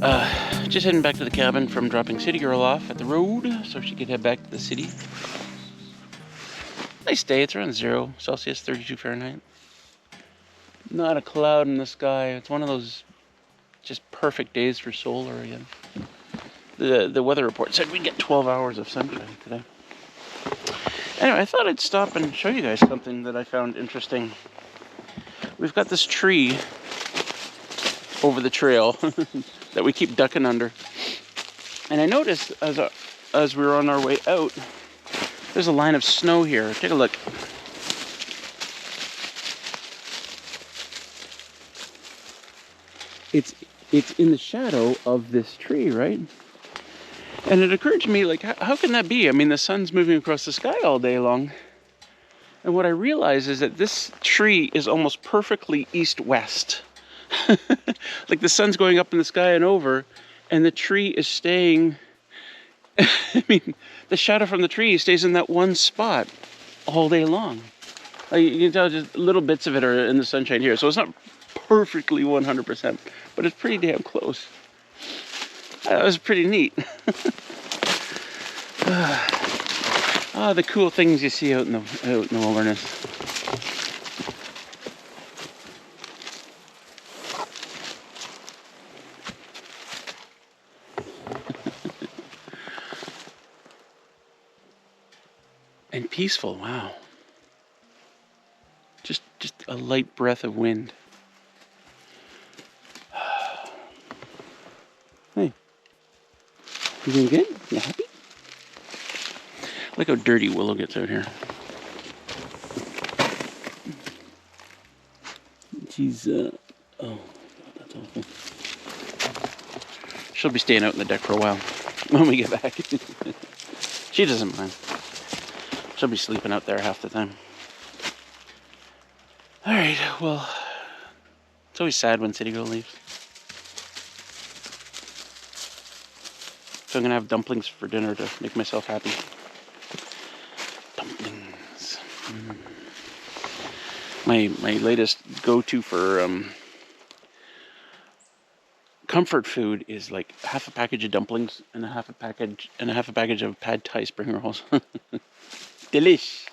Just heading back to the cabin from dropping City Girl off at the road so she could head back to the city. Nice day. It's around 0 Celsius, 32 Fahrenheit. Not a cloud in the sky. It's one of those just perfect days for solar again. The weather report said we'd get 12 hours of sunshine today. Anyway, I thought I'd stop and show you guys something that I found interesting. We've got this tree over the trail that we keep ducking under. And I noticed as we were on our way out, there's a line of snow here. Take a look. It's in the shadow of this tree, right? And it occurred to me, like, how can that be? I mean, the sun's moving across the sky all day long. And what I realize is that this tree is almost perfectly east-west. Like the sun's going up in the sky and over, and the tree is staying... I mean, the shadow from the tree stays in that one spot all day long. Like, you can tell just little bits of it are in the sunshine here. So it's not perfectly 100%, but it's pretty damn close. That was pretty neat. The cool things you see out in the wilderness. And peaceful, wow. Just a light breath of wind. Hey, you doing good? You happy? Look how dirty Willow gets out here. She's, oh, God, that's awful. She'll be staying out on the deck for a while when we get back. She doesn't mind. She'll be sleeping out there half the time. Alright, well, it's always sad when City Girl leaves. So I'm gonna have dumplings for dinner to make myself happy. Dumplings. My latest go-to for comfort food is like half a package of dumplings and a half a package of pad thai spring rolls. Delish.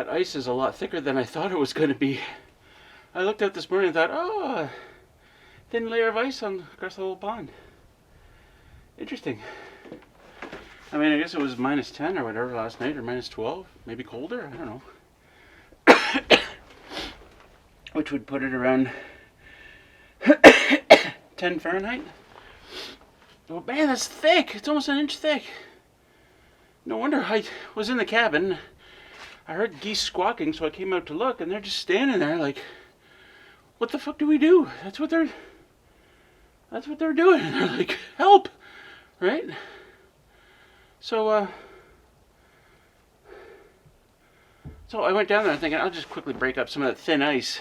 that ice is a lot thicker than I thought it was going to be. I looked out this morning and thought, oh, thin layer of ice across the whole pond. Interesting. I mean, I guess it was minus 10 or whatever last night, or minus 12, maybe colder, I don't know. Which would put it around 10 Fahrenheit. Oh man, that's thick. It's almost an inch thick. No wonder I was in the cabin. I heard geese squawking, so I came out to look, and they're just standing there like, what the fuck do we do? That's what they're doing. They're like, help, right? So I went down there thinking I'll just quickly break up some of that thin ice.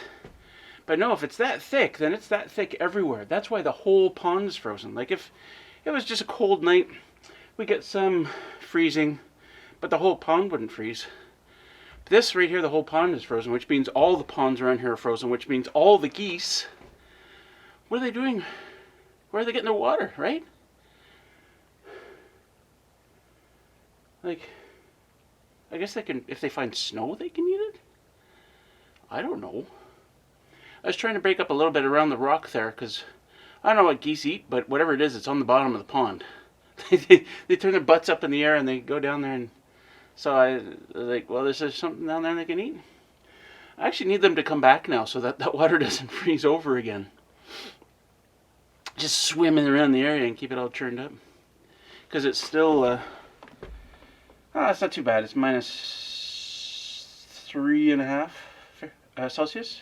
But no, if it's that thick, then it's that thick everywhere. That's why the whole pond is frozen. Like if it was just a cold night, we get some freezing, but the whole pond wouldn't freeze. But this right here, the whole pond is frozen, which means all the ponds around here are frozen, which means all the geese, what are they doing? Where are they getting their water, right? Like, I guess they can, if they find snow, they can eat it? I don't know. I was trying to break up a little bit around the rock there, because I don't know what geese eat, but whatever it is, it's on the bottom of the pond. They turn their butts up in the air and they go down there, and so I was like, well, there's something down there they can eat. I actually need them to come back now so that that water doesn't freeze over again. Just swimming around the area and keep it all churned up. Because it's still, it's not too bad. It's minus 3.5 Celsius.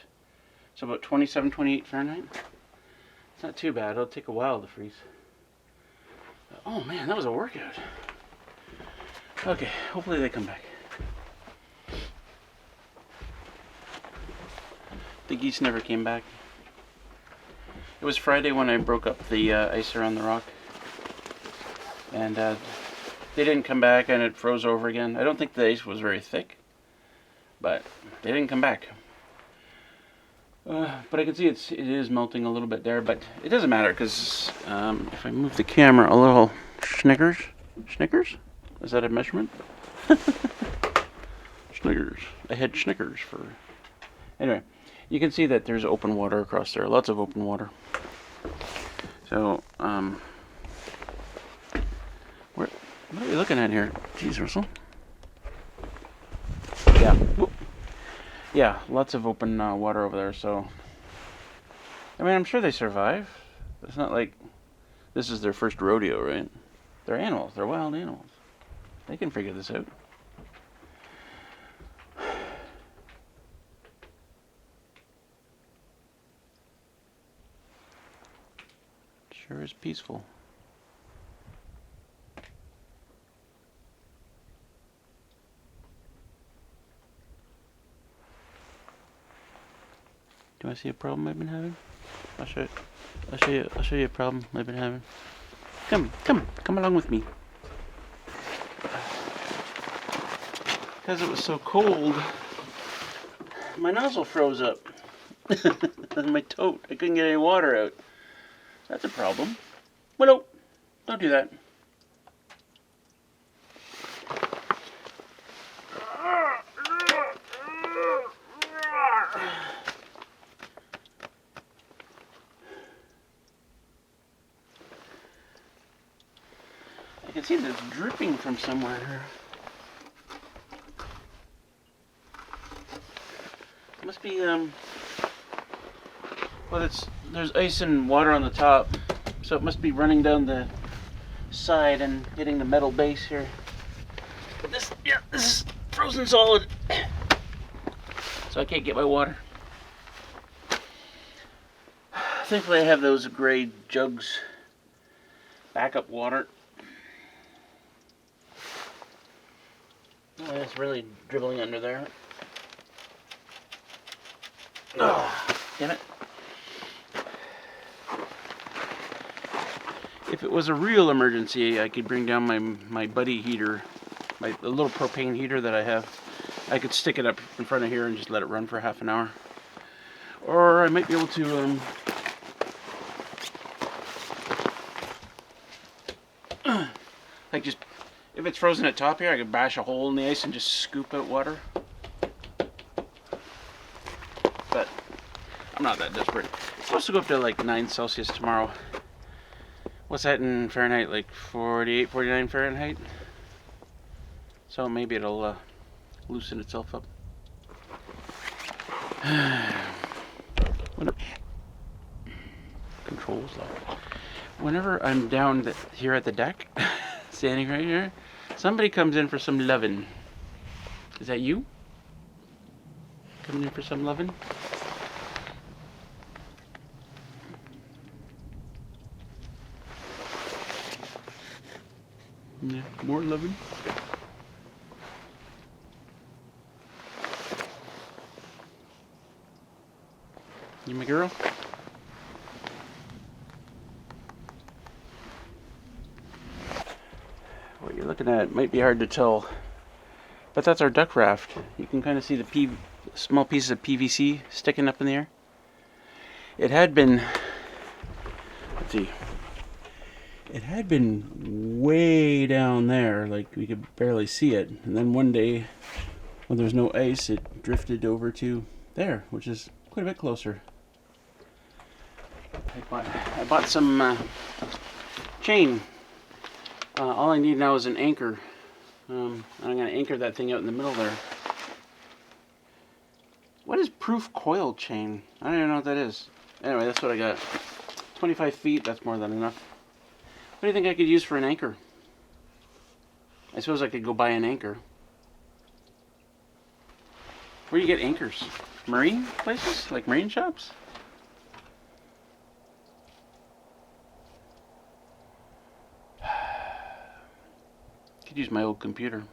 So about 27, 28 Fahrenheit. It's not too bad. It'll take a while to freeze. Oh man, that was a workout. Okay, hopefully they come back. The geese never came back. It was Friday when I broke up the ice around the rock. And they didn't come back, and it froze over again. I don't think the ice was very thick, but they didn't come back. But I can see it is melting a little bit there, but it doesn't matter because if I move the camera a little, Snickers? Is that a measurement? Snickers. I had Snickers for... Anyway, you can see that there's open water across there, lots of open water. So, what are we looking at here? Jeez, Russell. Yeah. Whoop. Yeah, lots of open water over there, so... I mean, I'm sure they survive. It's not like this is their first rodeo, right? They're animals. They're wild animals. They can figure this out. Sure is peaceful. Do I see a problem I've been having? I'll show you a problem I've been having. Come along with me. Because it was so cold, my nozzle froze up. And my tote, I couldn't get any water out. That's a problem. Well, no, don't do that. I can see this dripping from somewhere here. It must be, well, there's ice and water on the top, so it must be running down the side and hitting the metal base here. But this is frozen solid, so I can't get my water. Thankfully I have those gray jugs, backup water. Oh, it's really dribbling under there. Oh, damn it. If it was a real emergency, I could bring down my buddy heater, the little propane heater that I have. I could stick it up in front of here and just let it run for half an hour. Or I might be able to like just, if it's frozen at top here, I could bash a hole in the ice and just scoop out water. I'm not that desperate. It's supposed to go up to like 9 Celsius tomorrow. What's that in Fahrenheit? Like 48, 49 Fahrenheit? So maybe it'll loosen itself up. Controls lock. Whenever I'm down here at the deck, standing right here, somebody comes in for some lovin'. Is that you? Coming in for some lovin'? Yeah, more lovin'. You my girl? What you're looking at might be hard to tell, but that's our duck raft. You can kind of see the small pieces of PVC sticking up in the air. It had been, let's see, it had been way down there, like we could barely see it. And then one day, when there was no ice, it drifted over to there, which is quite a bit closer. I bought some chain. All I need now is an anchor. I'm going to anchor that thing out in the middle there. What is proof coil chain? I don't even know what that is. Anyway, that's what I got. 25 feet, that's more than enough. What do you think I could use for an anchor? I suppose I could go buy an anchor. Where do you get anchors? Marine places? Like marine shops? Could use my old computer.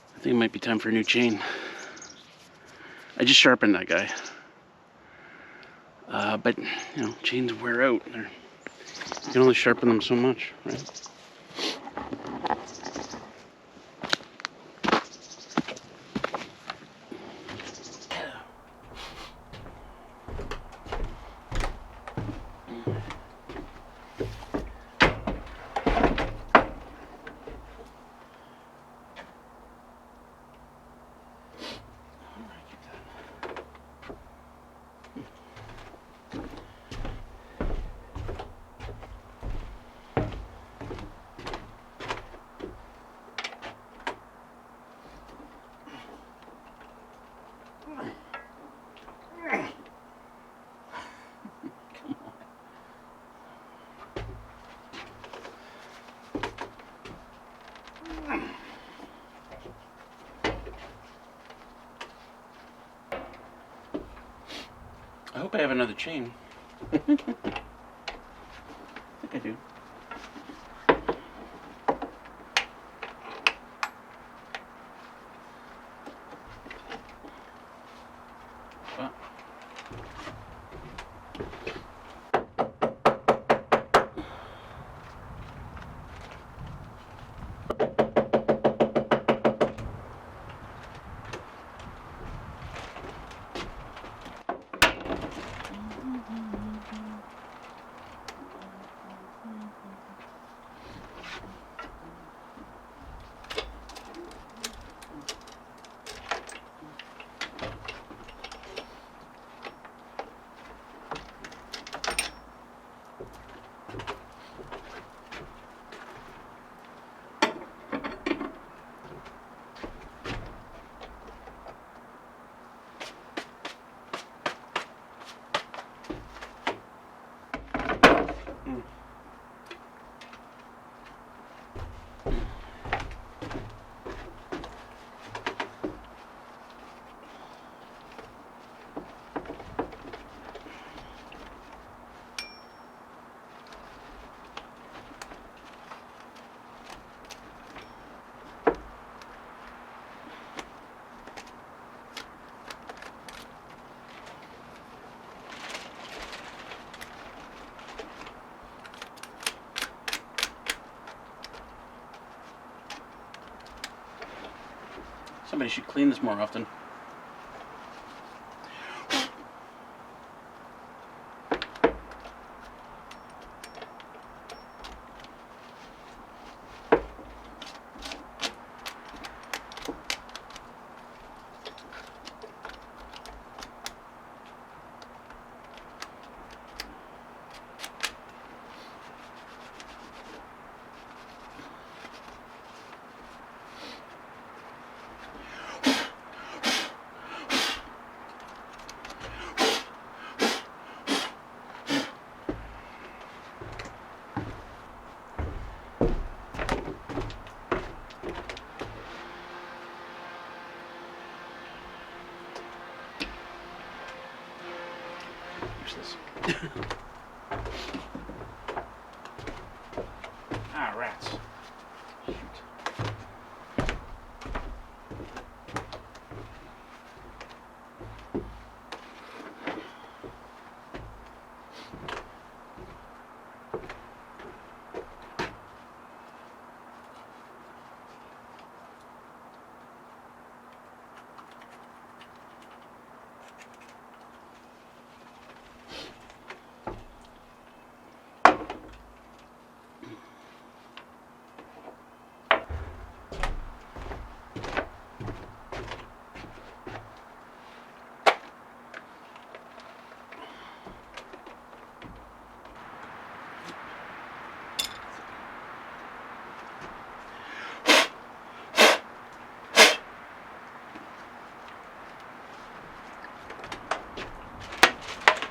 I think it might be time for a new chain. I just sharpened that guy. But, you know, chains wear out. You can only sharpen them so much, right? I hope I have another chain. I think I do. Well, Somebody should clean this more often. Ah, rats. Shoot.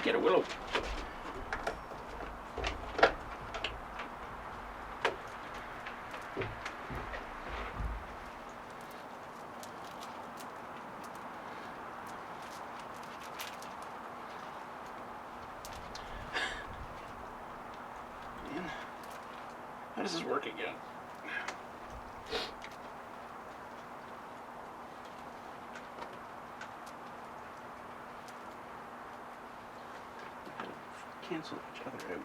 Get a willow. Man, how does this work again? Cancel each other out.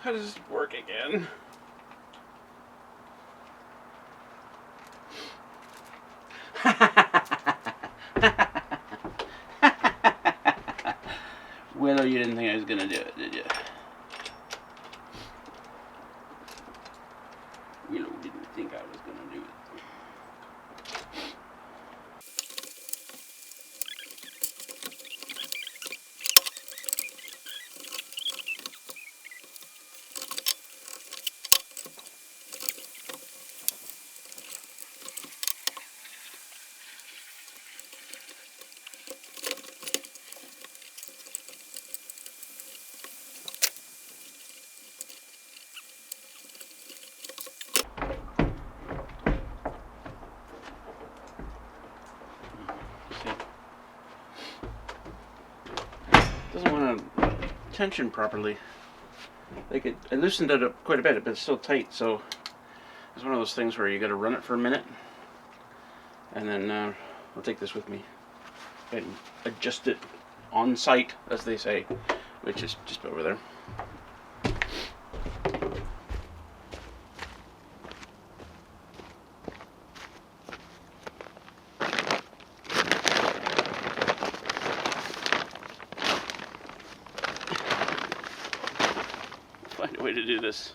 How does this work again? Willow, you didn't think I was gonna do it, did you? Willow didn't think I was gonna do it. Doesn't want to tension properly. Like I loosened it up quite a bit, but it's still tight. So it's one of those things where you got to run it for a minute, and then I'll take this with me and adjust it on site, as they say, which is just over there. Find a way to do this.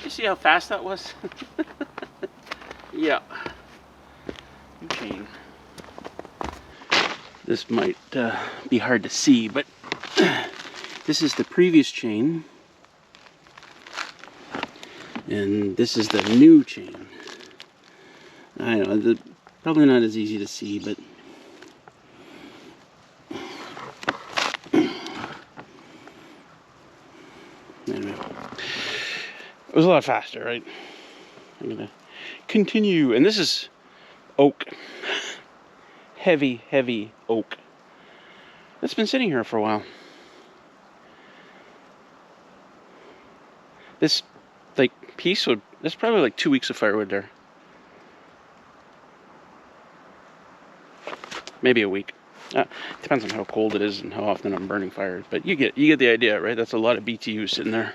You see how fast that was? Yeah. New chain. This might be hard to see, but this is the previous chain, and this is the new chain. I know, probably not as easy to see, but anyway, it was a lot faster, right? I'm gonna continue, and this is oak, heavy oak. It's been sitting here for a while. This piece would, there's probably like 2 weeks of firewood there. Maybe a week. Depends on how cold it is and how often I'm burning fires, but you get the idea, right? That's a lot of BTU sitting there.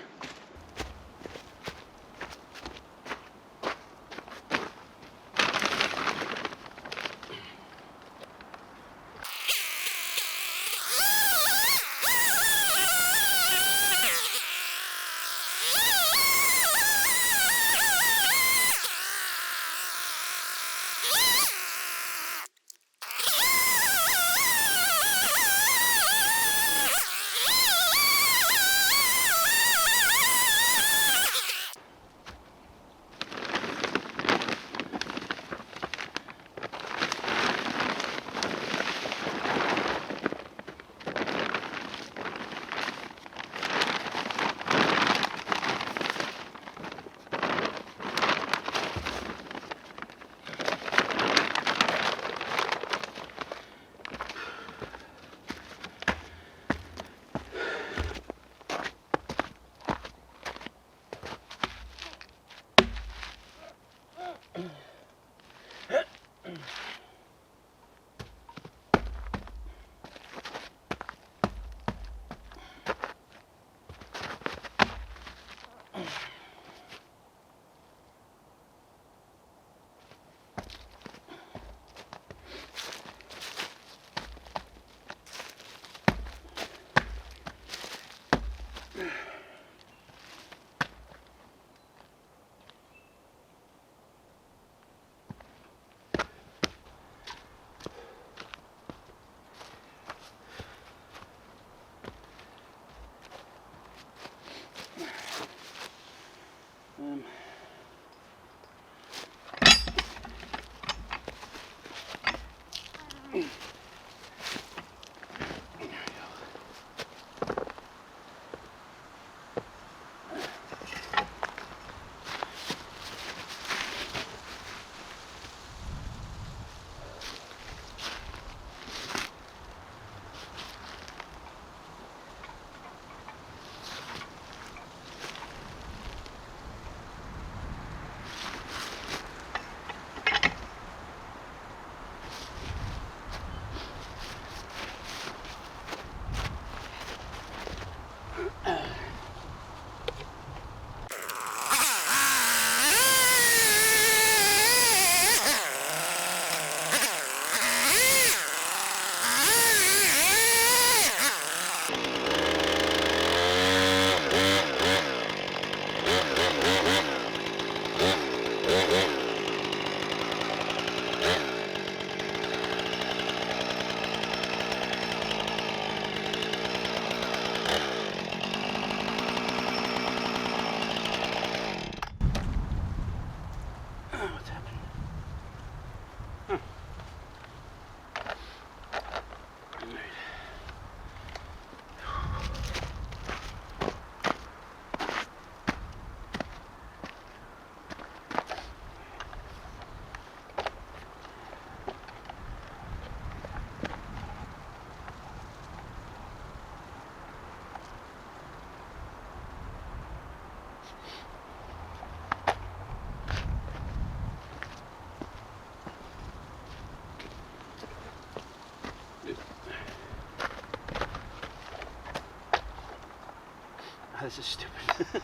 This is stupid.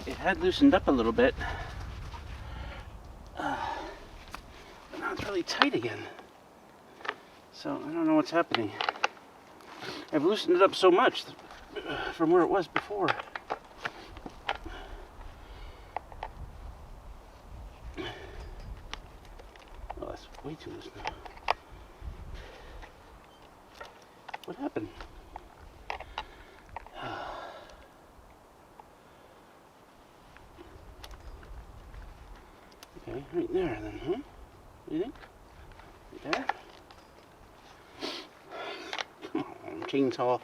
It had loosened up a little bit. But now it's really tight again. So I don't know what's happening. I've loosened it up so much from where it was before. way too loose now. What happened? Okay, right there then, huh? What do you think? Right there? Come on, chainsaw.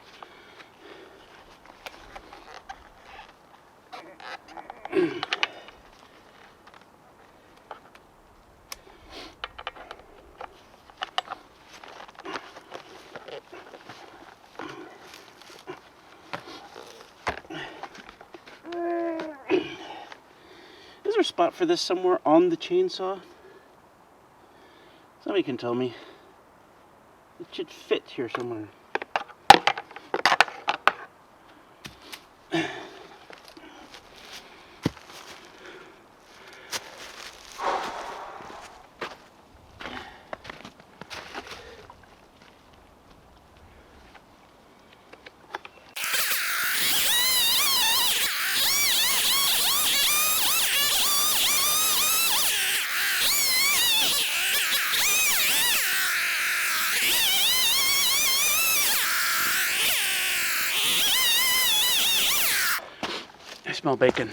Is there a spot for this somewhere on the chainsaw? Somebody can tell me. It should fit here somewhere. I smell bacon.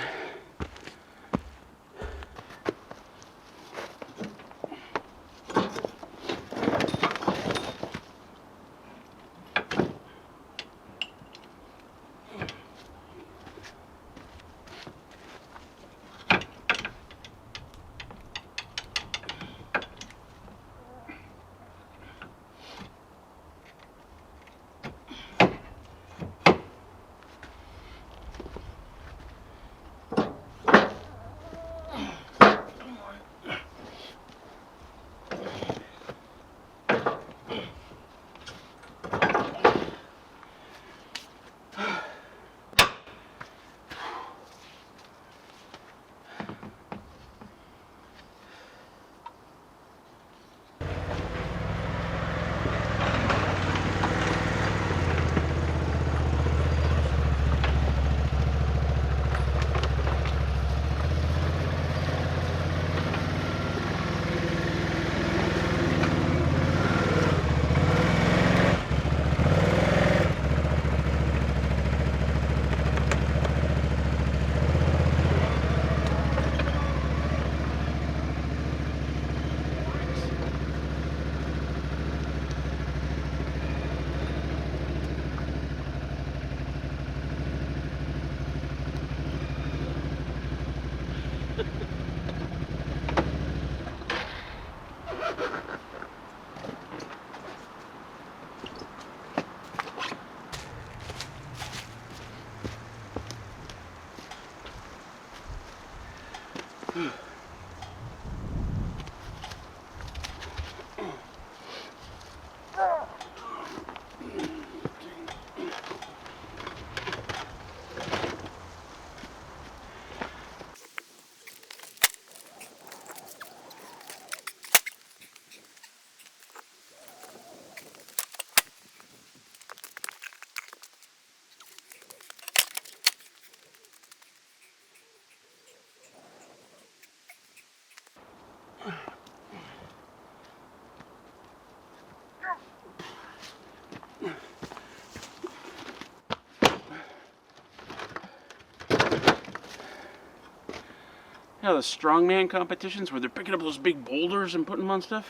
You know, the strongman competitions where they're picking up those big boulders and putting them on stuff?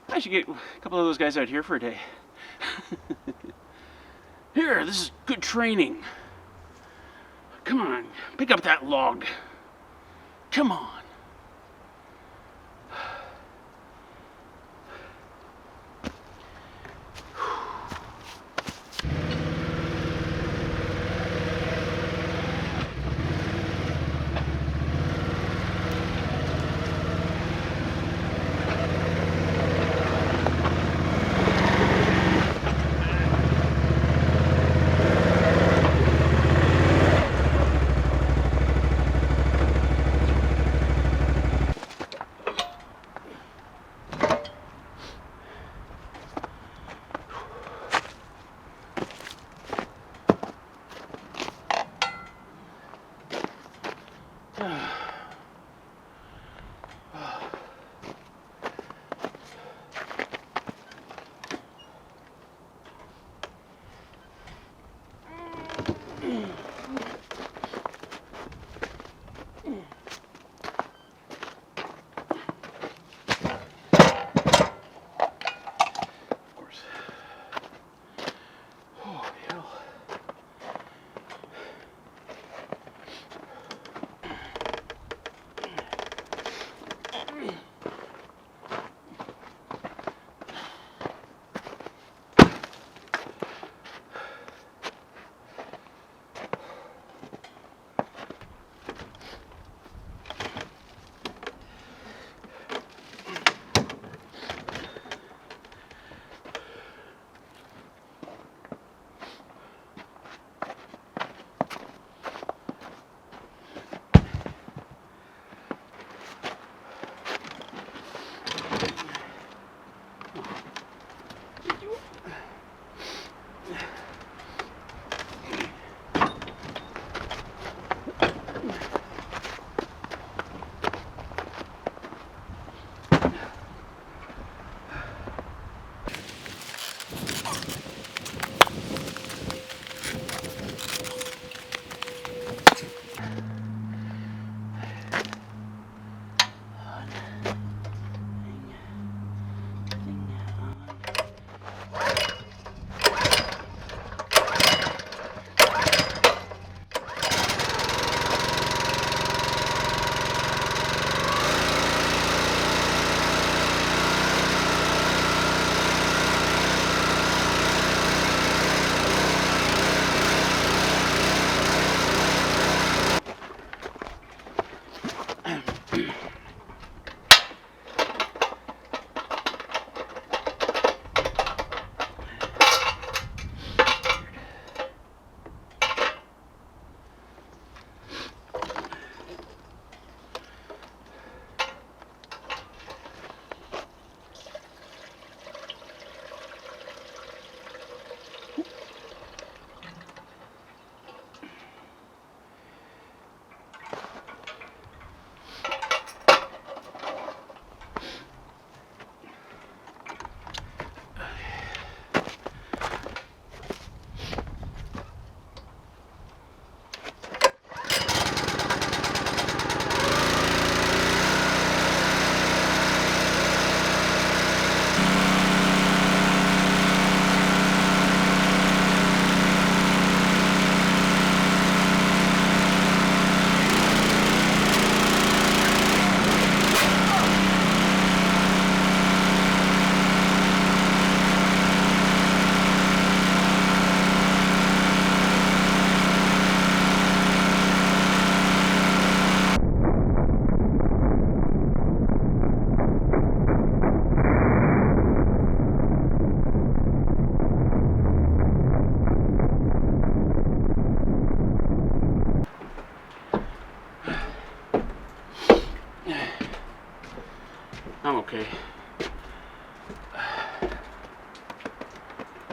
I should get a couple of those guys out here for a day. Here, this is good training. Come on, pick up that log. Come on.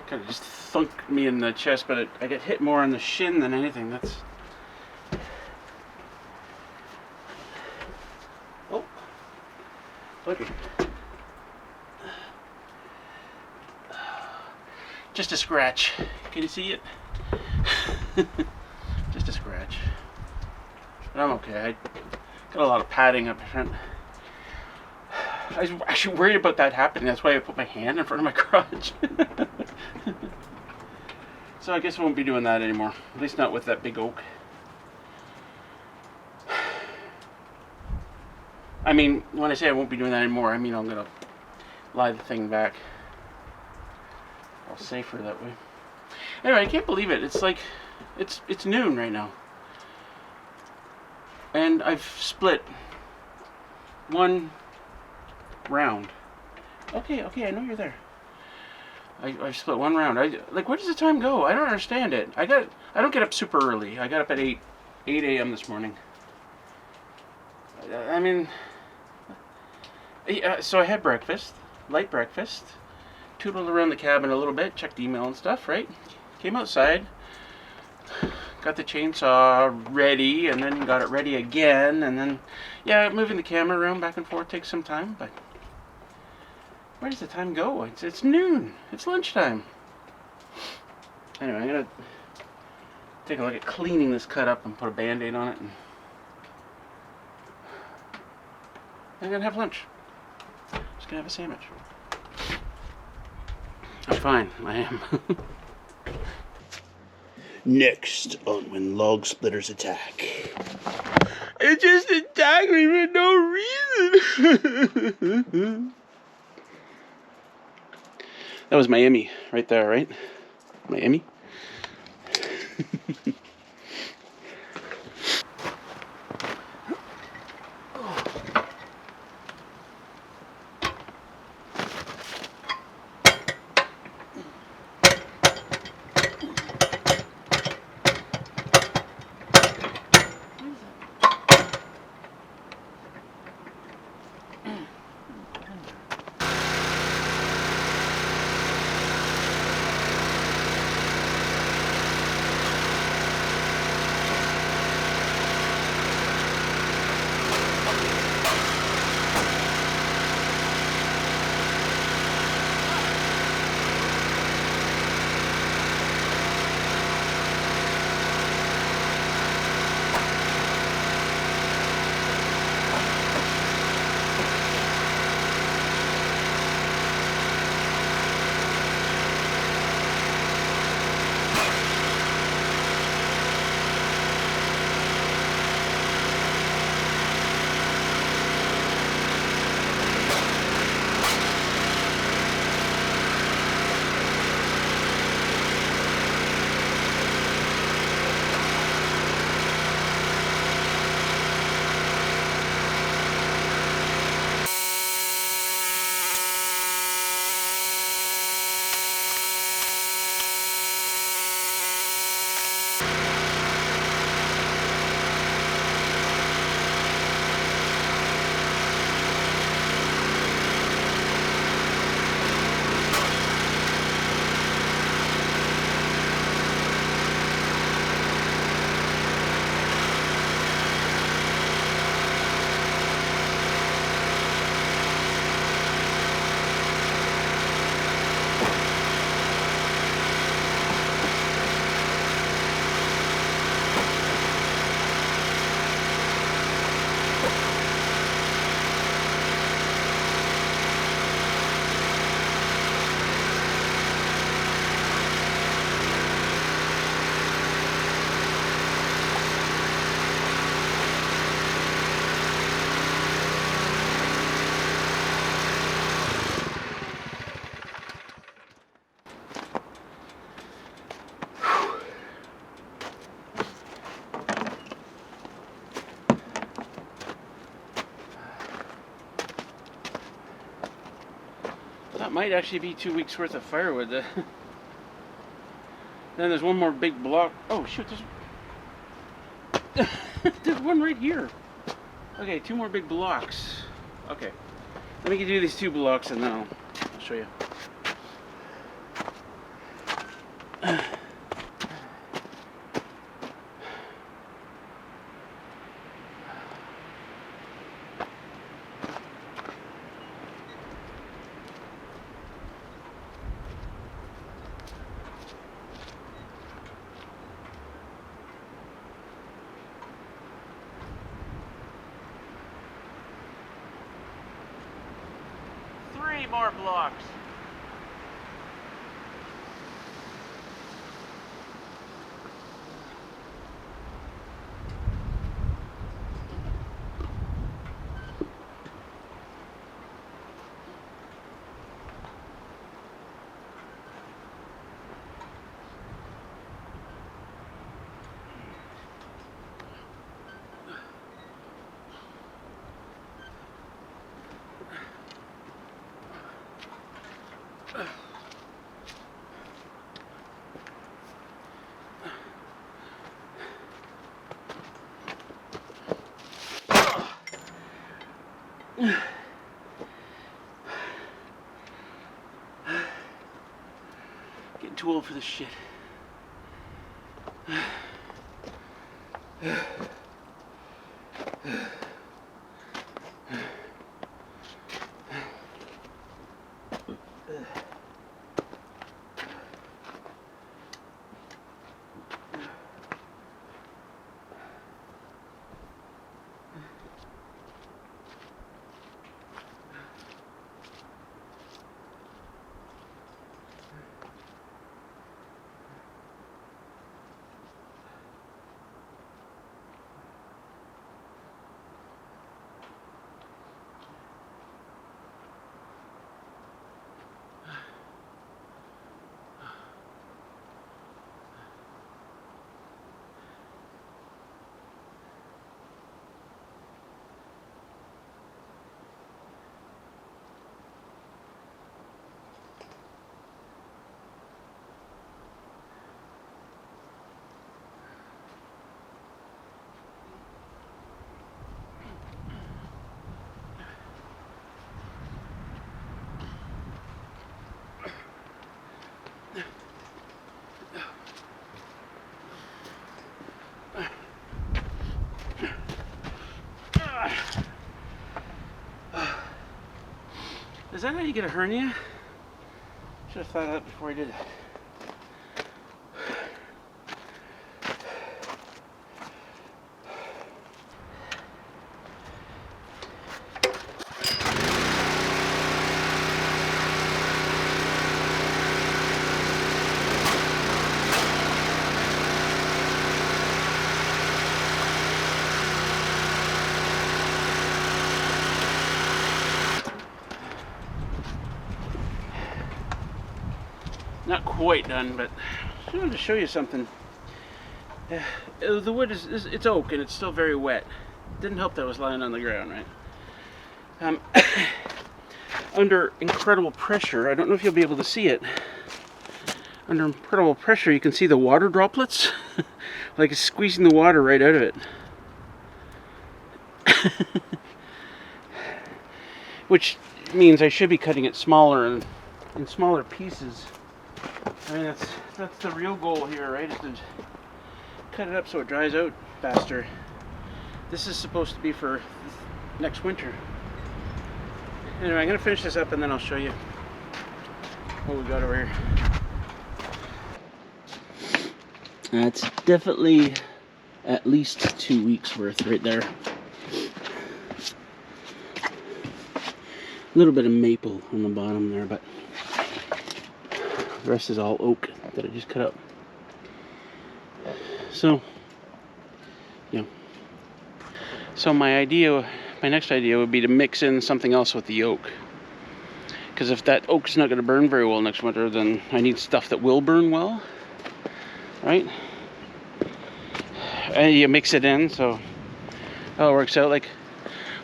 kind of just thunked me in the chest, but I get hit more on the shin than anything. That's... Oh, okay. Just a scratch. Can you see it? Just a scratch. But I'm okay. I got a lot of padding up front. I was actually worried about that happening. That's why I put my hand in front of my crotch. So I guess I won't be doing that anymore. At least not with that big oak. I mean, when I say I won't be doing that anymore, I mean I'm gonna lie the thing back. All safer that way. Anyway, I can't believe it. It's like it's noon right now, and I've split one round. Okay, I know you're there. I've split one round. Like, where does the time go? I don't understand it. I don't get up super early. I got up at 8 a.m. this morning. I mean, so I had breakfast, light breakfast, tootled around the cabin a little bit, checked email and stuff, right? Came outside, got the chainsaw ready, and then got it ready again, and then, yeah, moving the camera around back and forth takes some time, but where does the time go? It's noon. It's lunchtime. Anyway, I'm gonna take a look at cleaning this cut up and put a band-aid on it, and I'm gonna have lunch. Just gonna have a sandwich. I'm fine. I am. Next on When Log Splitters Attack. It just attacked me for no reason. That was Miami right there, right? Miami? That might actually be 2 weeks worth of firewood. Then there's one more big block. Oh shoot, there's one right here. Okay, 2 more big blocks. Okay, let me do these 2 blocks and then I'll show you. Three more blocks. Getting too old for this shit. Is that how you get a hernia? Should have thought of that before I did that. Not quite done, but I just wanted to show you something. The wood it's oak and it's still very wet. Didn't help that I was lying on the ground, right? Under incredible pressure, I don't know if you'll be able to see it. Under incredible pressure, you can see the water droplets, like it's squeezing the water right out of it. Which means I should be cutting it smaller and in smaller pieces. I mean, that's the real goal here, right? Is to cut it up so it dries out faster. This is supposed to be for next winter. Anyway, I'm gonna finish this up and then I'll show you what we got over here. That's definitely at least 2 weeks worth right there. A little bit of maple on the bottom there, but the rest is all oak that I just cut up. So, yeah. So my next idea would be to mix in something else with the oak. Because if that oak's not going to burn very well next winter, then I need stuff that will burn well, right? And you mix it in, so it all works out. Like,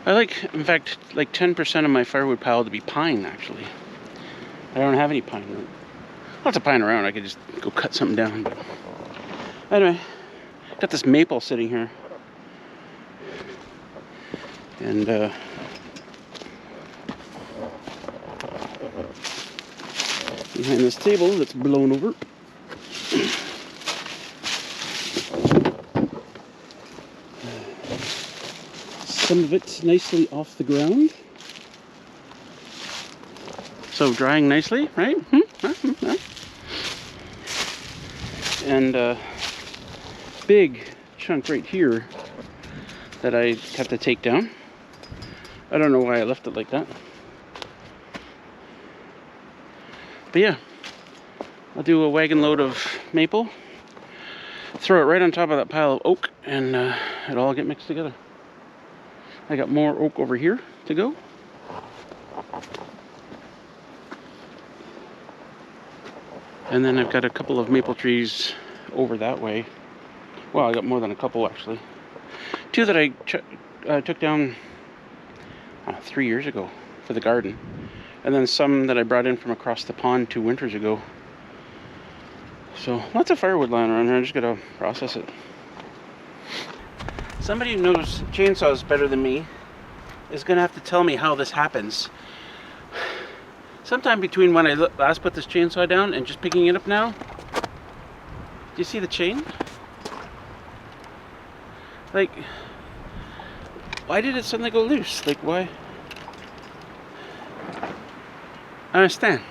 I like, in fact, like 10% of my firewood pile to be pine, actually. I don't have any pine. Lots of pine around, I could just go cut something down. But anyway, got this maple sitting here. And behind this table that's blown over. Some of it's nicely off the ground. So drying nicely, right? And big chunk right here that I have to take down. I don't know why I left it like that. But yeah, I'll do a wagon load of maple, throw it right on top of that pile of oak, and it'll all get mixed together. I got more oak over here to go. And then I've got a couple of maple trees over that way. Well, I got more than a couple actually. Two that I took down 3 years ago for the garden. And then some that I brought in from across the pond 2 winters ago. So lots of firewood lying around here. I just gotta process it. Somebody who knows chainsaws better than me is gonna have to tell me how this happens. Sometime between when I last put this chainsaw down and just picking it up now. Do you see the chain? Like, why did it suddenly go loose? Like, why? I understand.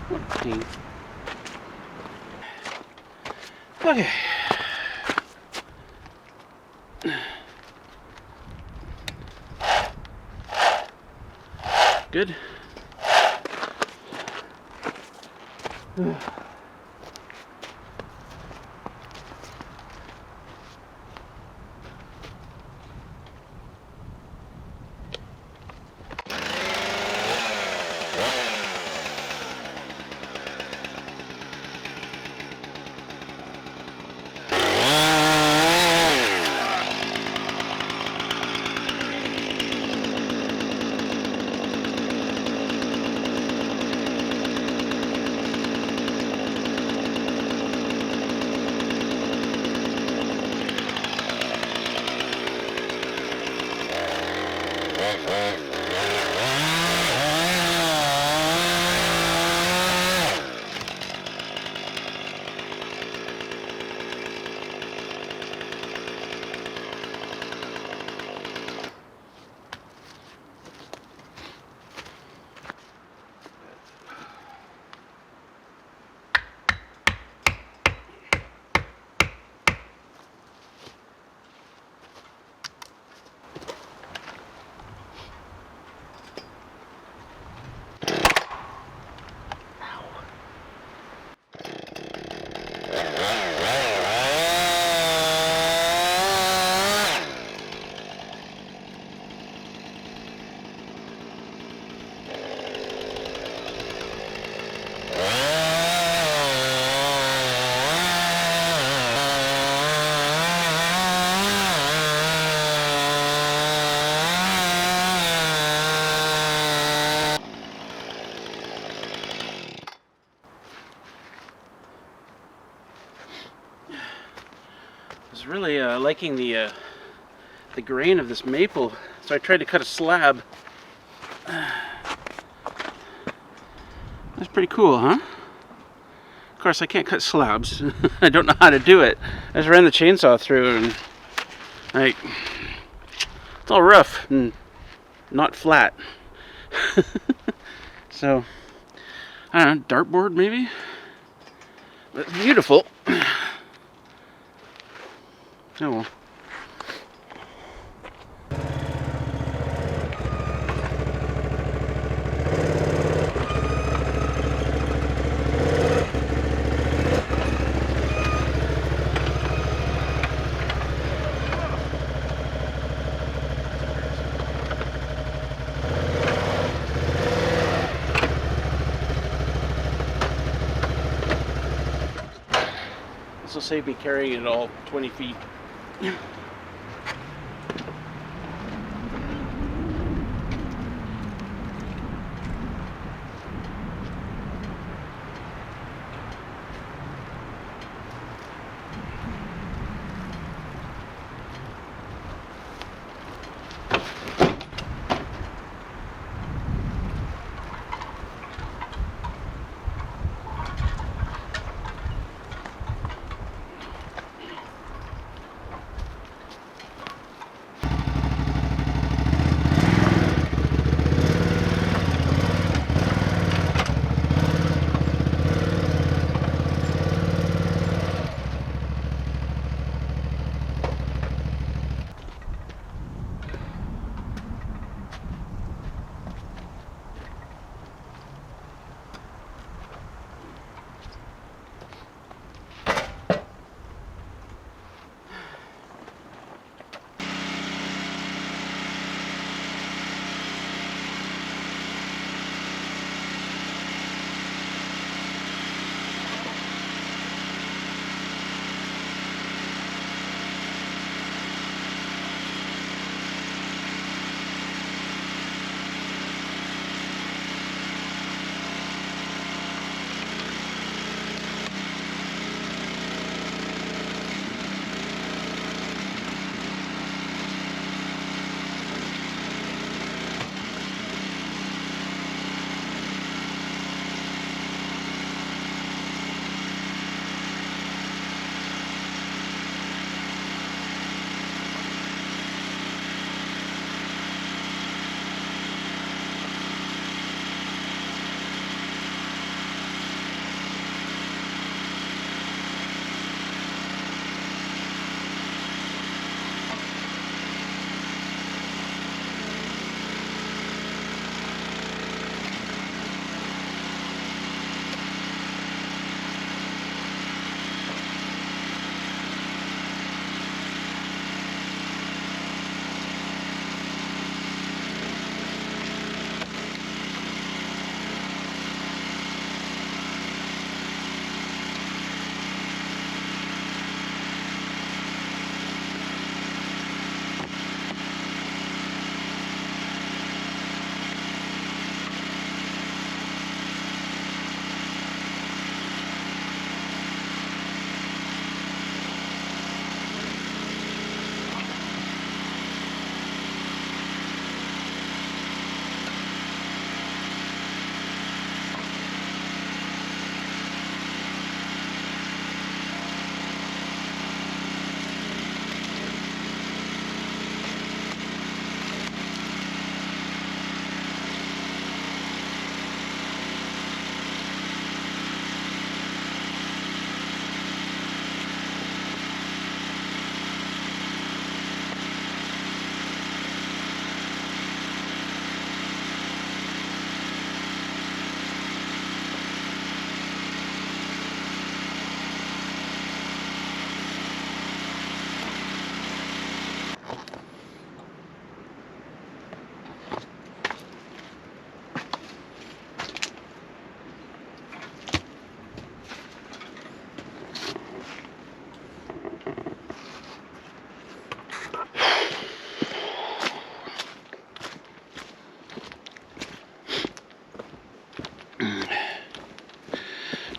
What a pain. Okay. Good. I was really liking the grain of this maple, so I tried to cut a slab. That's pretty cool, huh? Of course, I can't cut slabs. I don't know how to do it. I just ran the chainsaw through and, like, it's all rough and not flat. So, I don't know, dartboard maybe? But it's beautiful. Oh well. This will save me carrying it all 20 feet.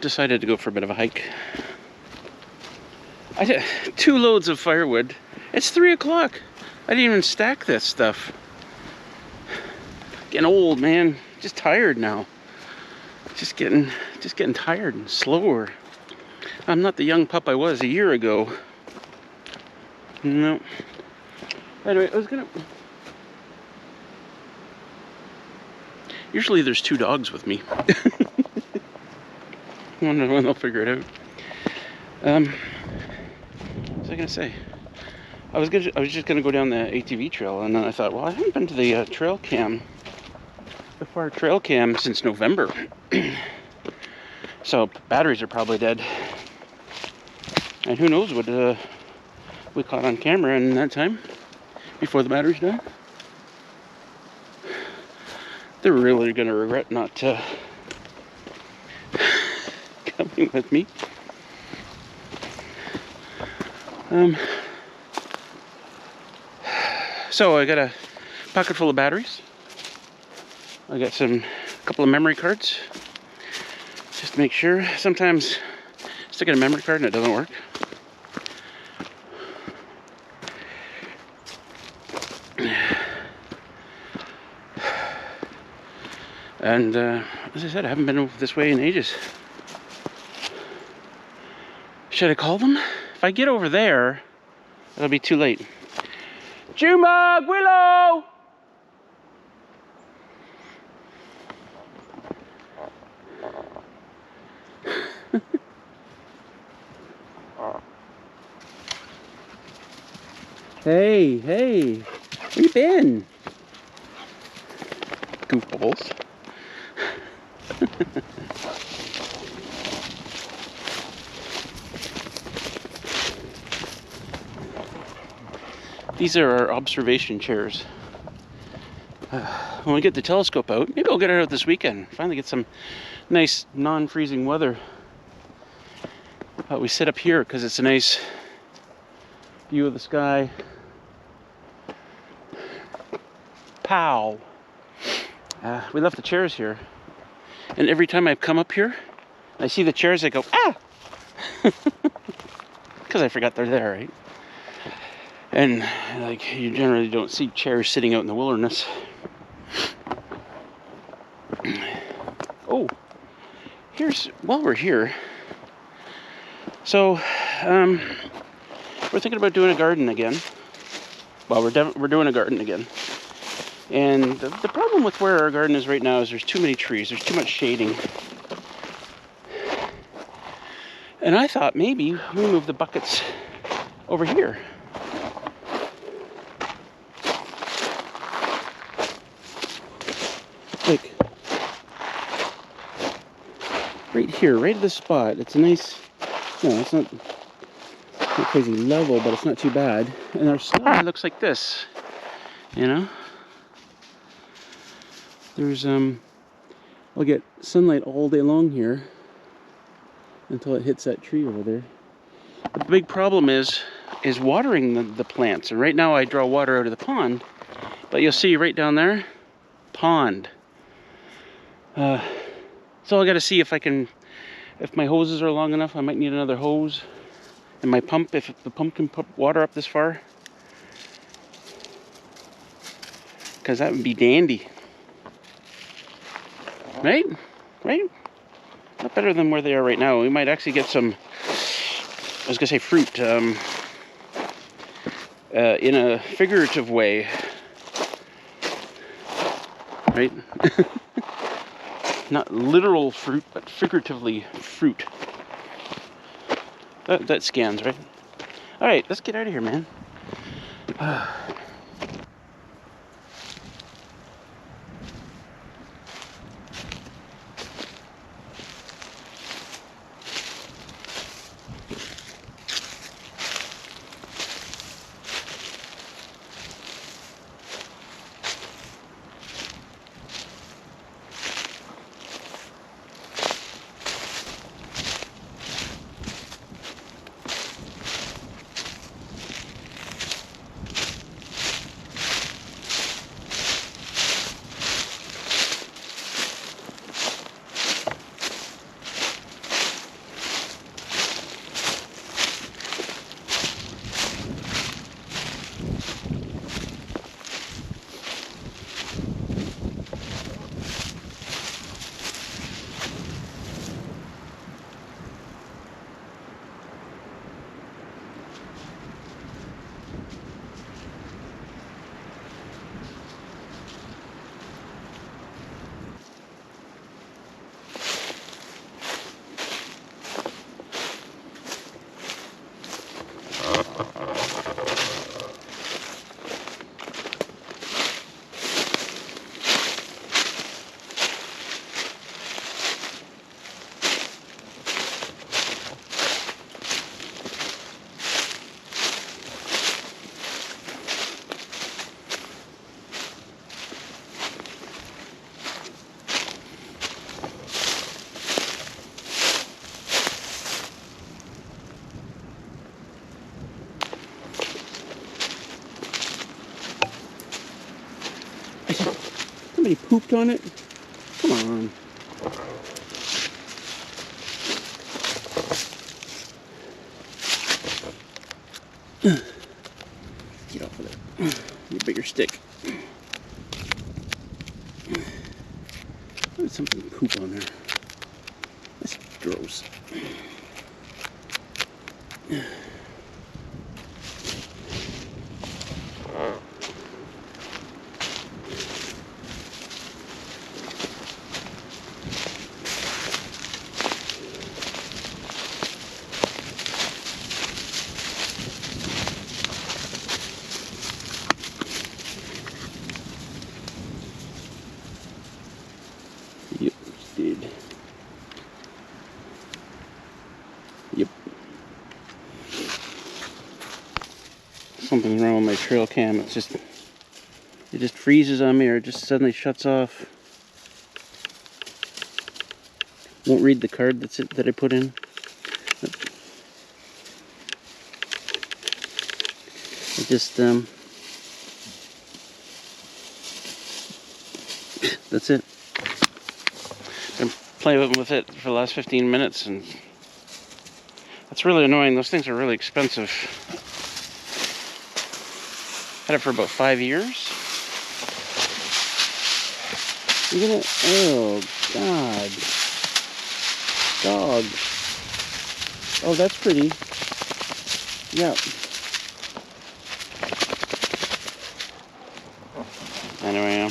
decided to go for a bit of a hike. I did 2 loads of firewood. It's 3 o'clock. I didn't even stack this stuff. Getting old, man. Just tired now. Just getting tired and slower. I'm not the young pup I was a year ago. No. Anyway, I was gonna... Usually there's 2 dogs with me. I wonder when they'll figure it out. What was I gonna say? I was just gonna go down the ATV trail, and then I thought, well, I haven't been to the trail cam, the far trail cam, since November. So batteries are probably dead, and who knows what we caught on camera in that time before the batteries died. They're really gonna regret not coming with me. So I got a pocket full of batteries. I got a couple of memory cards, just to make sure. Sometimes I stick in a memory card and it doesn't work. And as I said, I haven't been this way in ages. Should I call them? If I get over there, it'll be too late. Jumog, Willow! Hey, where you been? Goofballs. These are our observation chairs. When we get the telescope out, maybe I'll get it out this weekend. Finally get some nice non-freezing weather. We sit up here because it's a nice view of the sky. Pow! We left the chairs here. And every time I come up here, I see the chairs, I go, ah! Because I forgot they're there, right? And like, you generally don't see chairs sitting out in the wilderness. Oh, while we're here, so we're thinking about doing a garden again. Well, we're doing a garden again. And the problem with where our garden is right now is there's too many trees. There's too much shading. And I thought maybe we move the buckets over here. Like, right here, right at the spot. It's a nice, no, it's not crazy level, but it's not too bad. And our sky looks like this, you know? There's, I'll get sunlight all day long here until it hits that tree over there. But the big problem is watering the plants. And right now I draw water out of the pond, but you'll see right down there, pond. So I got to see if my hoses are long enough. I might need another hose. And my pump, if the pump can put water up this far. Because that would be dandy. Right? Not better than where they are right now. We might actually get some, I was going to say fruit, in a figurative way. Right? Not literal fruit, but figuratively fruit. That scans, right? Alright, let's get out of here, man. somebody pooped on it? Come on. Get off of there. Get a bigger stick. Why did something poop on there? That's gross. Yep, did. Yep. Something's wrong with my trail cam. It just freezes on me, or it just suddenly shuts off. Won't read the card that I put in. It just that's it. Been playing with it for the last 15 minutes, and that's really annoying. Those things are really expensive. Had it for about 5 years. You're gonna, oh God, dog. Oh, that's pretty. Yeah. Anyway,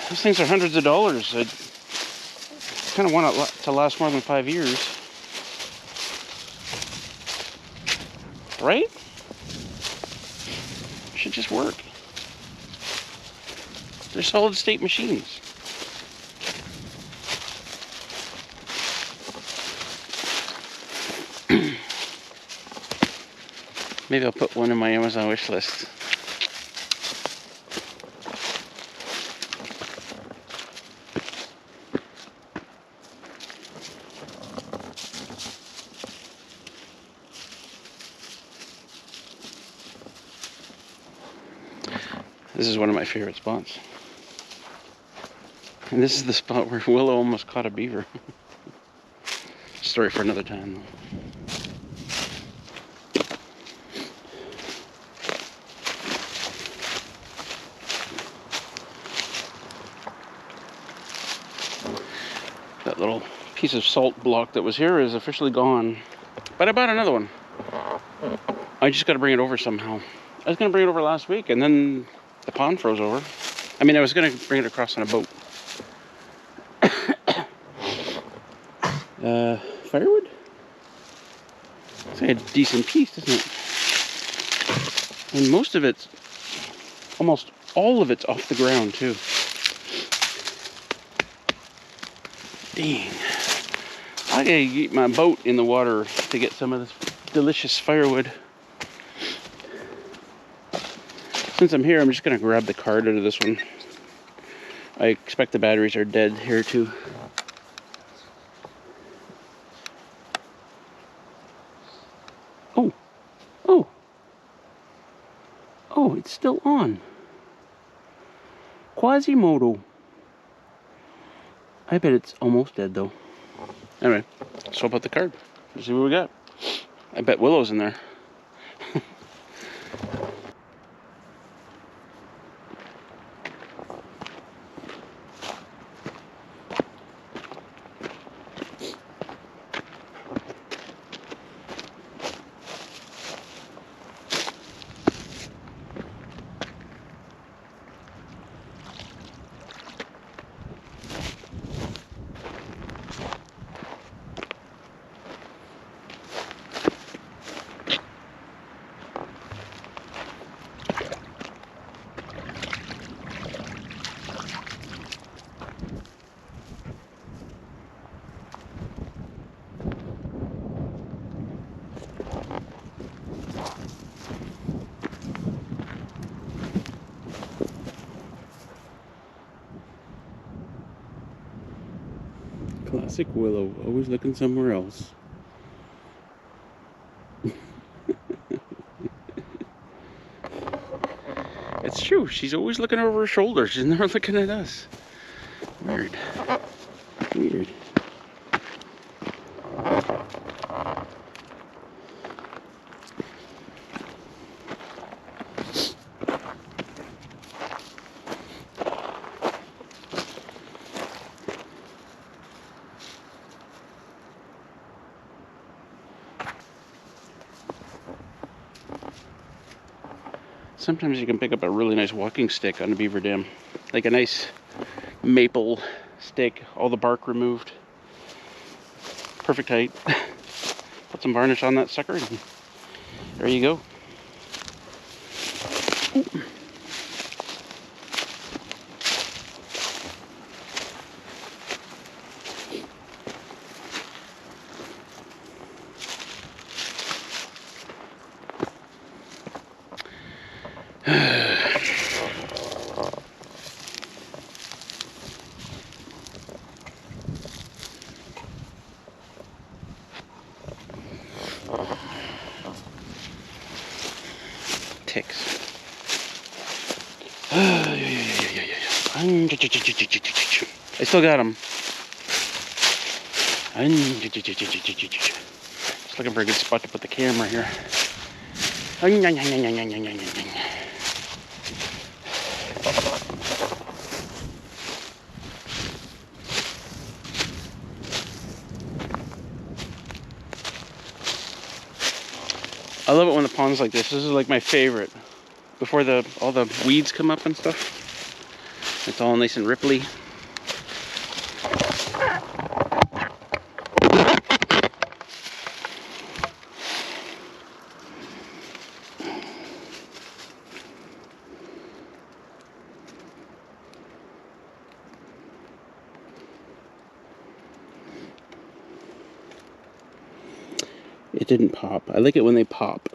those things are hundreds of dollars. I kind of want it to last more than 5 years. Right? Should just work. They're solid state machines. Maybe I'll put one in my Amazon wish list. This is one of my favorite spots. And this is the spot where Willow almost caught a beaver. Story for another time, though. That little piece of salt block that was here is officially gone. But I bought another one. I just got to bring it over somehow. I was going to bring it over last week, and then the pond froze over. I mean, I was going to bring it across on a boat. Firewood? It's like a decent piece, isn't it? And most of it's, almost all of it's off the ground, too. Dang. I gotta get my boat in the water to get some of this delicious firewood. Since I'm here, I'm just gonna grab the card out of this one. I expect the batteries are dead here, too. Oh, it's still on. Quasimodo. I bet it's almost dead, though. Anyway, swap out the card. Let's see what we got. I bet Willow's in there. Classic Willow, always looking somewhere else. It's true. true. She's always looking over her shoulder. She's never looking at us. Weird. Weird. Sometimes you can pick up a really nice walking stick on a beaver dam. Like a nice maple stick, all the bark removed. Perfect height. Put some varnish on that sucker and there you go. Ooh. Ticks. I still got them. Just looking for a good spot to put the camera here. I love it when the pond's like this. This is like my favorite. Before all the weeds come up and stuff. It's all nice and ripply. It didn't pop. I like it when they pop.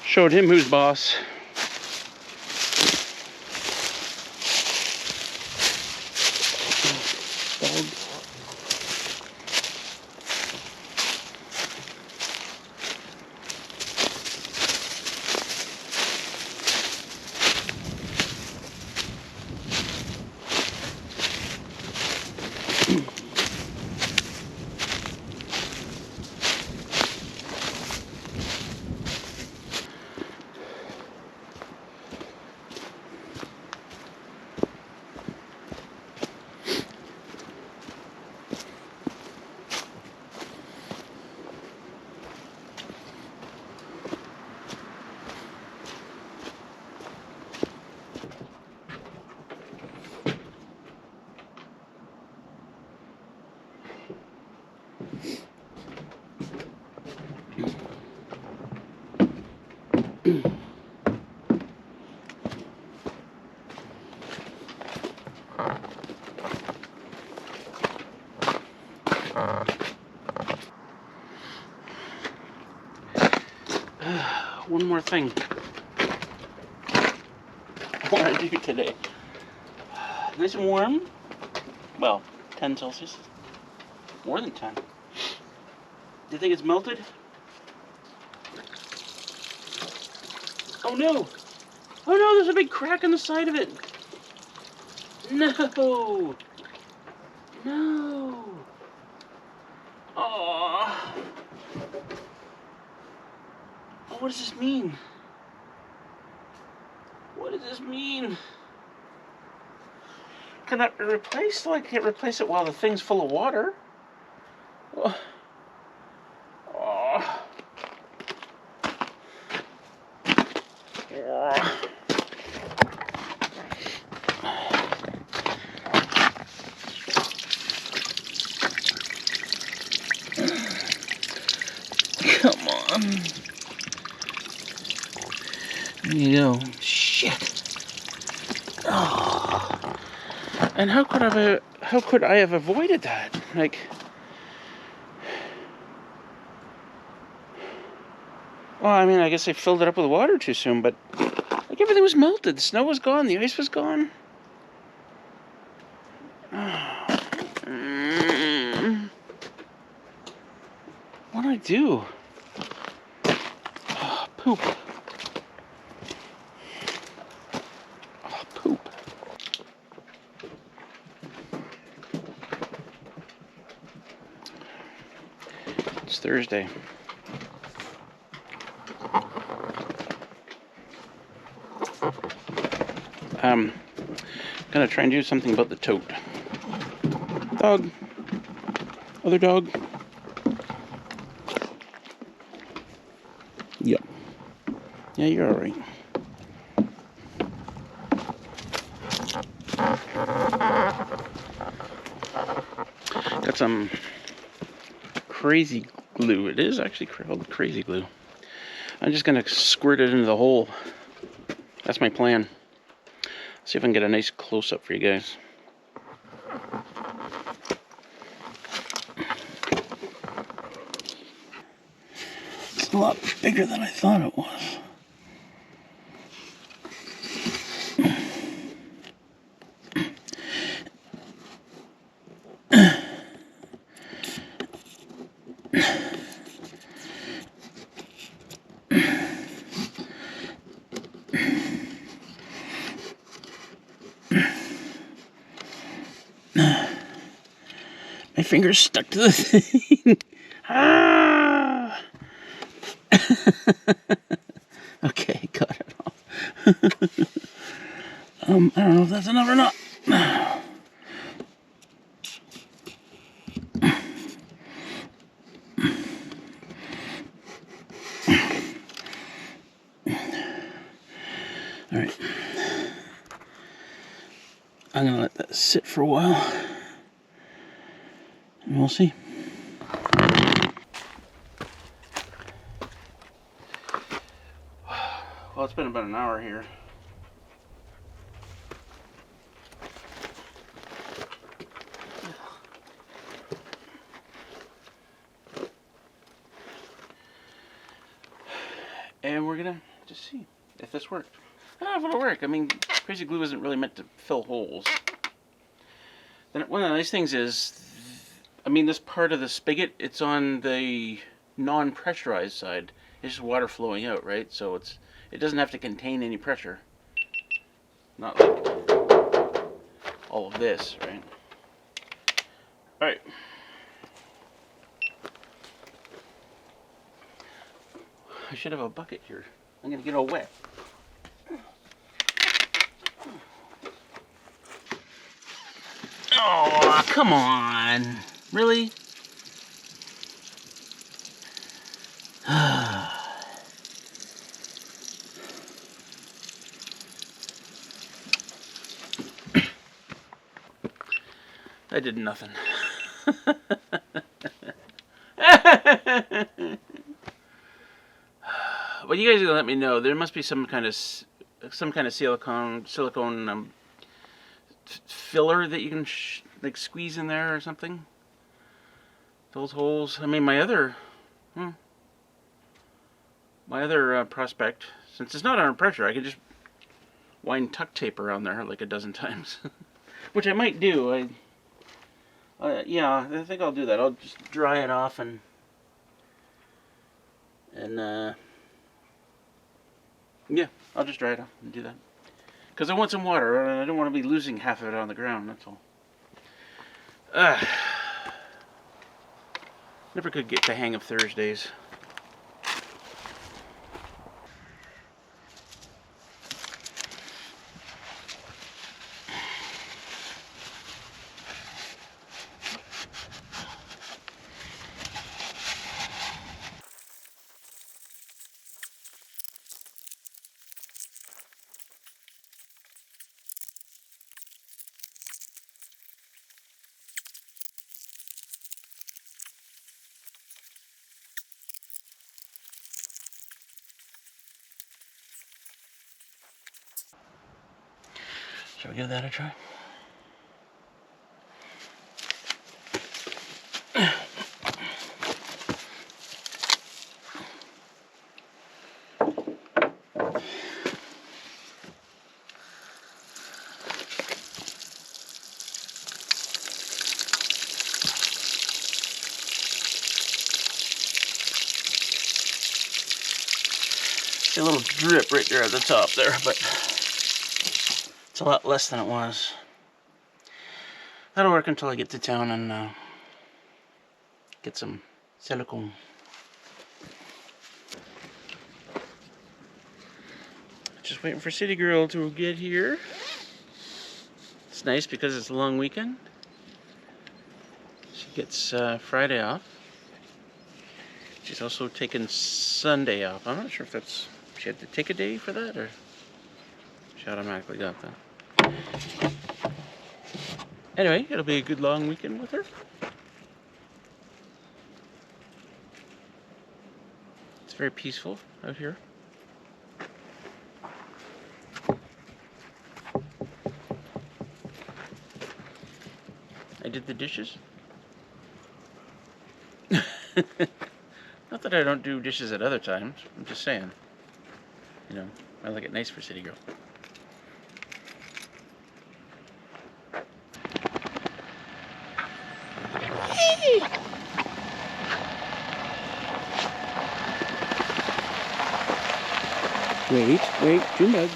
Showed him who's boss. Dog. One more thing I want to do today. Nice and warm. Well, 10 Celsius. More than 10. Do you think it's melted? Oh no! Oh no, there's a big crack on the side of it! No! No! Oh! Oh, what does this mean? What does this mean? Can that be replaced? Oh, I can't replace it while the thing's full of water. Oh. Oh. Oh. Come on. There you go. Shit. Oh. And how could I have avoided that? Like, well, I mean, I guess I filled it up with water too soon, but like everything was melted. The snow was gone. The ice was gone. What do I do? Poop. Oh, poop. It's Thursday. Gonna try and do something about the tote. Dog. Other dog. Yep. Yeah, you're alright. Got some crazy glue. It is actually called crazy glue. I'm just gonna squirt it into the hole. That's my plan. See if I can get a nice close-up for you guys. It's a lot bigger than I thought it was. My finger's stuck to the thing. Ah! Okay, got it off. I don't know if that's enough or not. All right. I'm gonna let that sit for a while, and we'll see. Well, it's been about an hour here. And we're gonna just see if this worked. I don't know if it'll work. I mean, crazy glue isn't really meant to fill holes. Then one of the nice things is, I mean, this part of the spigot, it's on the non-pressurized side. It's just water flowing out, right? So it doesn't have to contain any pressure. Not like all of this, right? All right. I should have a bucket here. I'm gonna get all wet. Oh, come on. Really? I did nothing. Well, you guys are gonna let me know. There must be some kind of silicone filler that you can like squeeze in there or something. Those holes. I mean, my other prospect, since it's not under pressure, I can just wind tuck tape around there like a dozen times, which I might do. Yeah, I think I'll do that. I'll just dry it off and yeah, I'll just dry it off and do that. Because I want some water, and I don't want to be losing half of it on the ground, that's all. Never could get the hang of Thursdays. Shall we give that a try? A little drip right there at the top there, but it's a lot less than it was. That'll work until I get to town and get some silicone. Just waiting for City Girl to get here. It's nice because it's a long weekend. She gets Friday off. She's also taking Sunday off. I'm not sure if that's, she had to take a day for that or she automatically got that. Anyway, it'll be a good long weekend with her. It's very peaceful out here. I did the dishes. Not that I don't do dishes at other times. I'm just saying. You know, I like it nice for City Girl. Wait, Junebug.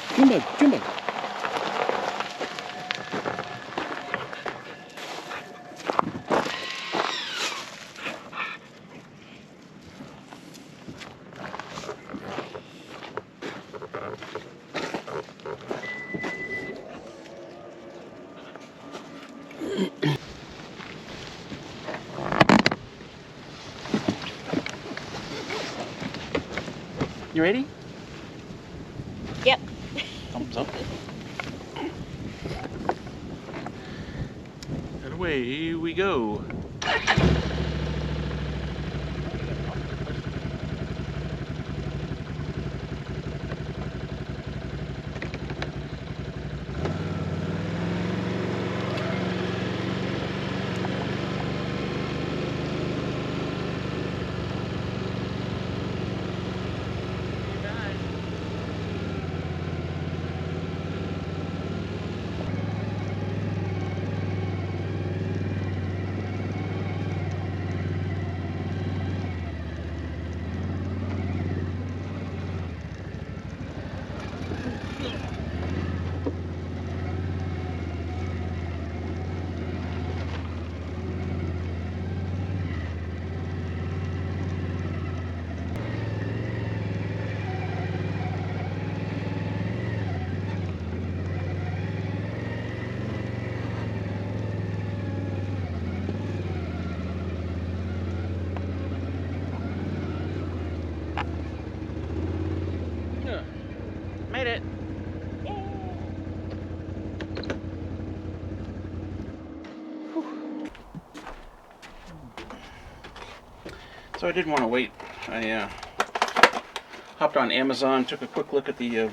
You ready? Yep. Thumbs up. And away we go. Made it. So I didn't want to wait. I hopped on Amazon, took a quick look at the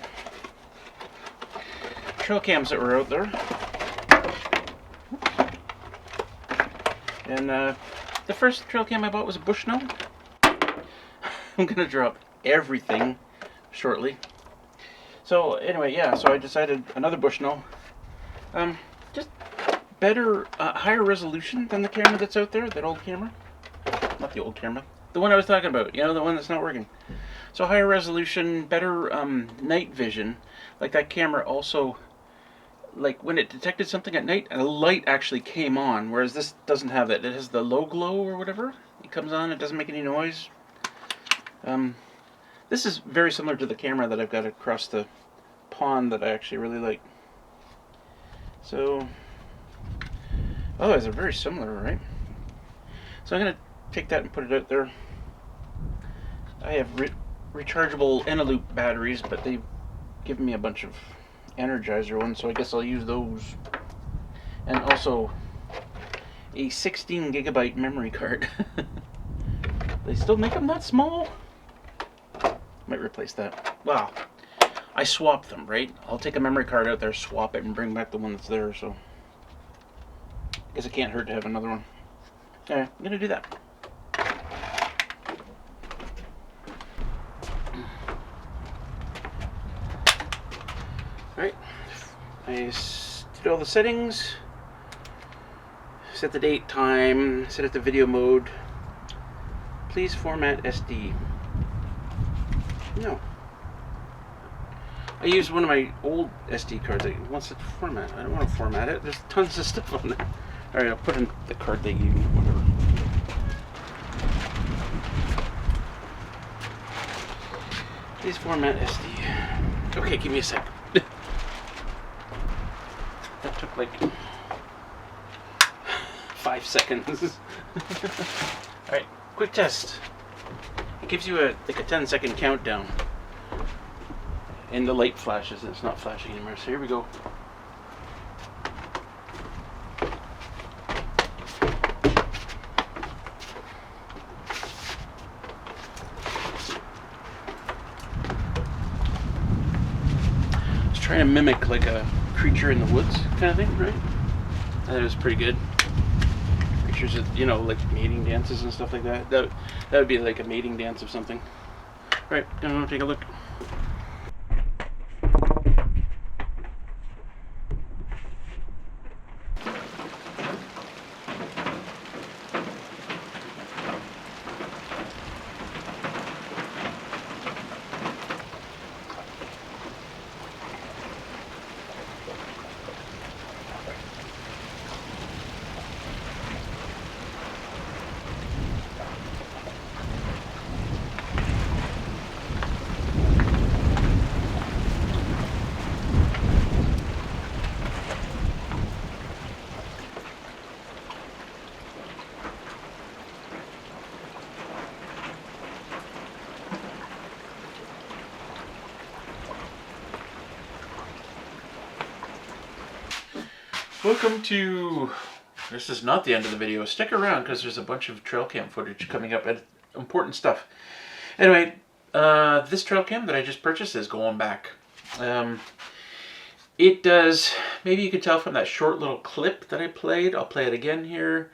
trail cams that were out there. And the first trail cam I bought was a Bushnell. I'm gonna drop everything shortly. So anyway, yeah, so I decided another Bushnell. Just better, higher resolution than the camera that's out there, that old camera. Not the old camera. The one I was talking about, you know, the one that's not working. So higher resolution, better night vision. Like that camera also, like when it detected something at night, a light actually came on, whereas this doesn't have that. It has the low glow or whatever. It comes on, it doesn't make any noise. This is very similar to the camera that I've got across the pond that I actually really like. So, otherwise they're very similar, right? So I'm going to take that and put it out there. I have rechargeable Eneloop batteries, but they've given me a bunch of Energizer ones, so I guess I'll use those. And also a 16 gigabyte memory card. They still make them that small? Might replace that. Wow. I swapped them, right? I'll take a memory card out there, swap it, and bring back the one that's there, so I guess it can't hurt to have another one. Alright, I'm gonna do that. Alright, I did all the settings, set the date, time, set it to video mode. Please format SD. No. I used one of my old SD cards. It wants it to format. I don't want to format it. There's tons of stuff on there. All right, I'll put in the card they gave me. Whatever. Please format SD. Okay, give me a sec. That took like 5 seconds. Alright, quick test. It gives you a 10-second countdown. And the light flashes, and it's not flashing anymore. So here we go. Trying to mimic like a creature in the woods kind of thing, right? That was pretty good. Creatures that, you know, like mating dances and stuff like that. That would be like a mating dance of something. Right, I'm gonna take a look. Welcome to... This is not the end of the video. Stick around because there's a bunch of trail cam footage coming up and important stuff. Anyway, this trail cam that I just purchased is going back. It does... Maybe you could tell from that short little clip that I played. I'll play it again here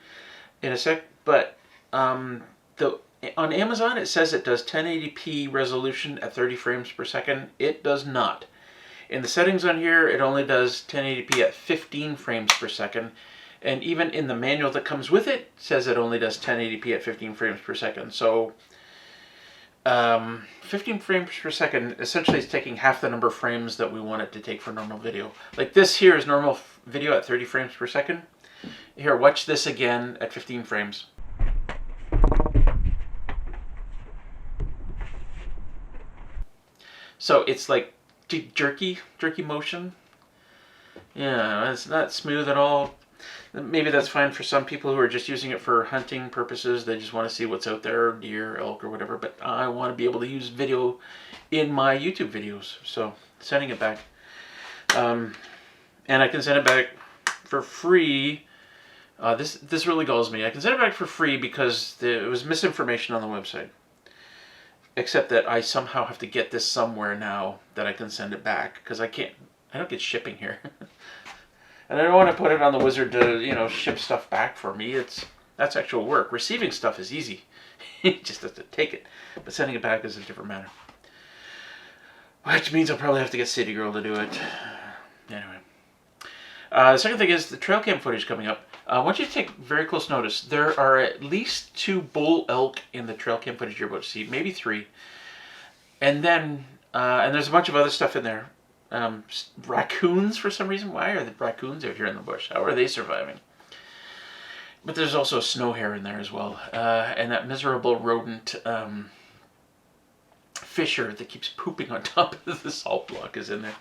in a sec. But on Amazon it says it does 1080p resolution at 30 frames per second. It does not. In the settings on here, it only does 1080p at 15 frames per second. And even in the manual that comes with it, says it only does 1080p at 15 frames per second. So 15 frames per second essentially is taking half the number of frames that we want it to take for normal video. Like this here is normal video at 30 frames per second. Here, watch this again at 15 frames. So it's like jerky motion. Yeah, it's not smooth at all. Maybe that's fine for some people who are just using it for hunting purposes. They just want to see what's out there, deer, elk, or whatever. But I want to be able to use video in my YouTube videos. So sending it back. And I can send it back for free. This really galls me. I can send it back for free because there was misinformation on the website. Except that I somehow have to get this somewhere now that I can send it back because I don't get shipping here. And I don't want to put it on the wizard to, you know, ship stuff back for me. That's actual work. Receiving stuff is easy. You just have to take it. But sending it back is a different matter. Which means I'll probably have to get City Girl to do it. Anyway. The second thing is the trail cam footage coming up. I want you to take very close notice. There are at least 2 bull elk in the trail cam footage you're about to see, maybe 3. And then, and there's a bunch of other stuff in there. Raccoons, for some reason. Why are the raccoons out here in the bush? How are they surviving? But there's also a snow hare in there as well. And that miserable rodent fisher that keeps pooping on top of the salt block is in there.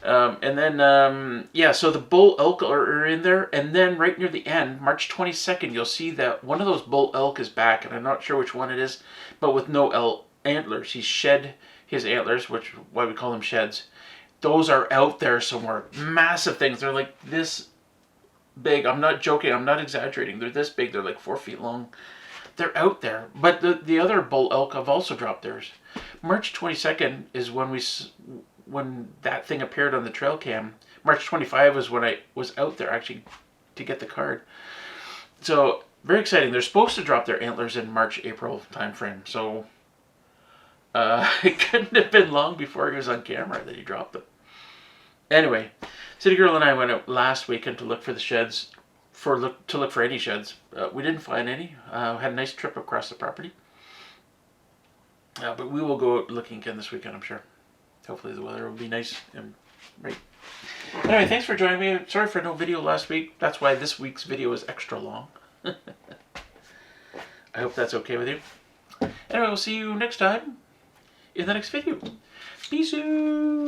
And then, yeah, so the bull elk are in there. And then right near the end, March 22nd, you'll see that one of those bull elk is back. And I'm not sure which one it is, but with no antlers. He's shed his antlers, which why we call them sheds. Those are out there somewhere. Massive things. They're like this big. I'm not joking. I'm not exaggerating. They're this big. They're like 4 feet long. They're out there. But the other bull elk have also dropped theirs. March 22nd is when that thing appeared on the trail cam. March 25 was when I was out there actually to get the card. So very exciting. They're supposed to drop their antlers in March, April timeframe. So it couldn't have been long before he was on camera that he dropped them. Anyway, City Girl and I went out last weekend to look for the sheds, to look for any sheds. We didn't find any. Had a nice trip across the property. But we will go out looking again this weekend, I'm sure. Hopefully the weather will be nice and right. Anyway, thanks for joining me. Sorry for no video last week. That's why this week's video is extra long. I hope that's okay with you. Anyway, we'll see you next time in the next video. Peace out.